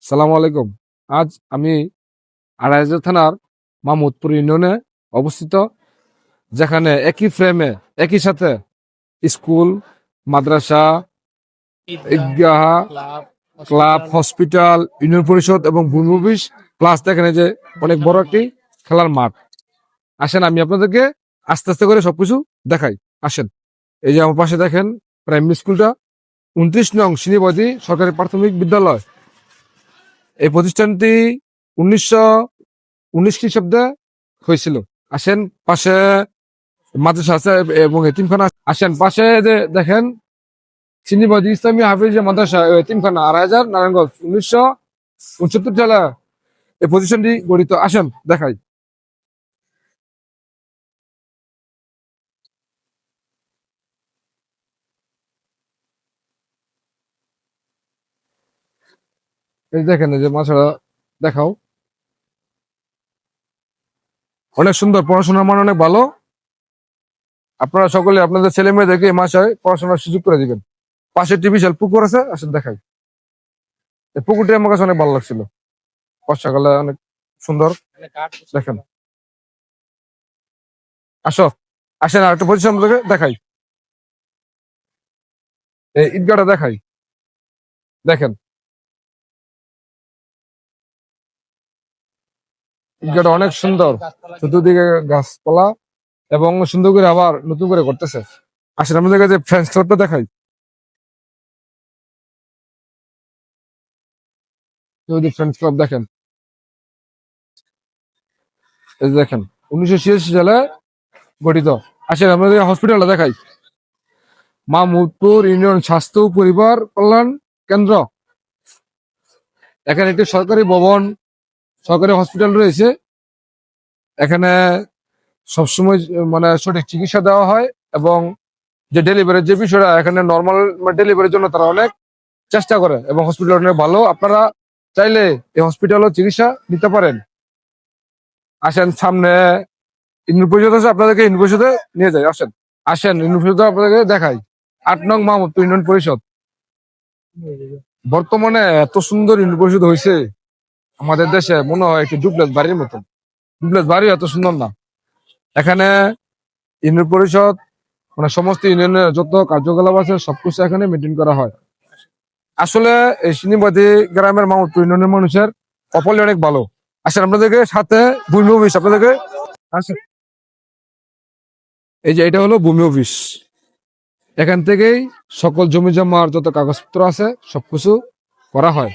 সালাম আলাইকুম। আজ আমি আড়াইহাজার থানার মাহমুদপুর ইউনিয়নে অবস্থিত, যেখানে একই ফ্রেমে একই সাথে স্কুল, মাদ্রাসা, ঈদগাহ, ক্লাব, হসপিটাল, ইউনিয়ন পরিষদ এবং ভূমি অফিস প্লাস দেখেন এই যে অনেক বড় একটি খেলার মাঠ। আসেন আমি আপনাদেরকে আস্তে আস্তে করে সবকিছু দেখাই। আসেন, এই যে আমার পাশে দেখেন প্রাইমারি স্কুলটা, 29 নং শ্রীনিবাদী সরকারি প্রাথমিক বিদ্যালয়। এই প্রতিষ্ঠানটি 1919 খ্রিস্টাব্দে হয়েছিল। আসেন, পাশে মাদ্রাসা আছে এবং এতিমখানা। আসেন পাশে যে দেখেন চিনিবাদী ইসলামী হাফিজ মাদ্রাসা এতিমখানা, আড়াইহাজার, নারায়ণগঞ্জ, 1969 সালে এই প্রতিষ্ঠানটি গঠিত। আসেন দেখাই। এই দেখেন, এই যে মাছটা দেখাও, অনেক সুন্দর, পড়াশোনার মান অনেক ভালো। আপনারা সকলে আপনাদের ছেলে মেয়েদেরকে এই মাসায় পড়াশোনার সুযোগ করে দিবেন। পাশে টিভি বিশাল পুকুর আছে, আসেন দেখাই। এই পুকুরটি আমার কাছে অনেক ভালো লাগছিল, বর্ষাকালে অনেক সুন্দর। দেখেন, আসো, আসেন আর একটা পজিশন দেখাই। এই ঈদগাহটা দেখাই, দেখেন ঈদগাহটা অনেক সুন্দর, চতুর্দিকে গাছপালা এবং সুন্দর করে আবার নতুন করে করতেছে। আসেন আমাদের কাছে ফ্রেন্ডস ক্লাবটা দেখাই। যদি ফ্রেন্ডস ক্লাব দেখেন, এই যে দেখেন 1986 সালে গঠিত। আসেন আমাদের হসপিটালটা দেখাই। মাহমুদপুর ইউনিয়ন স্বাস্থ্য ও পরিবার কল্যাণ কেন্দ্র। এখানে একটি সরকারি ভবন, সরকারি হসপিটাল রয়েছে। এখানে সবসময় মানে সঠিক চিকিৎসা দেওয়া হয় এবং যে ডেলিভারির যে বিষয়টা, এখানে নর্মাল ডেলিভারির জন্য তারা অনেক চেষ্টা করে এবং হসপিটাল অনেক ভালো। আপনারা চাইলে এই হসপিটালও চিকিৎসা নিতে পারেন। আসেন, সামনে ইউনিয়ন পরিষদ আছে, আপনাদেরকে ইউনিয়ন পরিষদে নিয়ে যাই। আসেন, আসেন ইউনিয়ন পরিষদ আপনাদেরকে দেখাই। 8 নং মাহমুদপুর ইউনিয়ন পরিষদ। বর্তমানে এত সুন্দর ইউনিয়ন পরিষদ হয়েছে আমাদের দেশে, মনে হয় একটি ডুপ্লেক্স বাড়ির মতন। ডুপ্লেক্স বাড়ি এত সুন্দর না। এখানে ইউনিয়ন পরিষদ মানে সমস্ত ইউনিয়নের যত কার্যকলাপ আছে সবকিছু এখানে মেনটেন করা হয়। আসলে এই সিনিবাদী গ্রামের মাহমুদপুর ইউনিয়নের মানুষের কপালে অনেক ভালো। আসেন আপনাদেরকে সাথে ভূমি অফিস আপনাদেরকে, আসেন, এই যে এটা হলো ভূমি অফিস। এখান থেকেই সকল জমি জমার যত কাগজপত্র আছে সবকিছু করা হয়।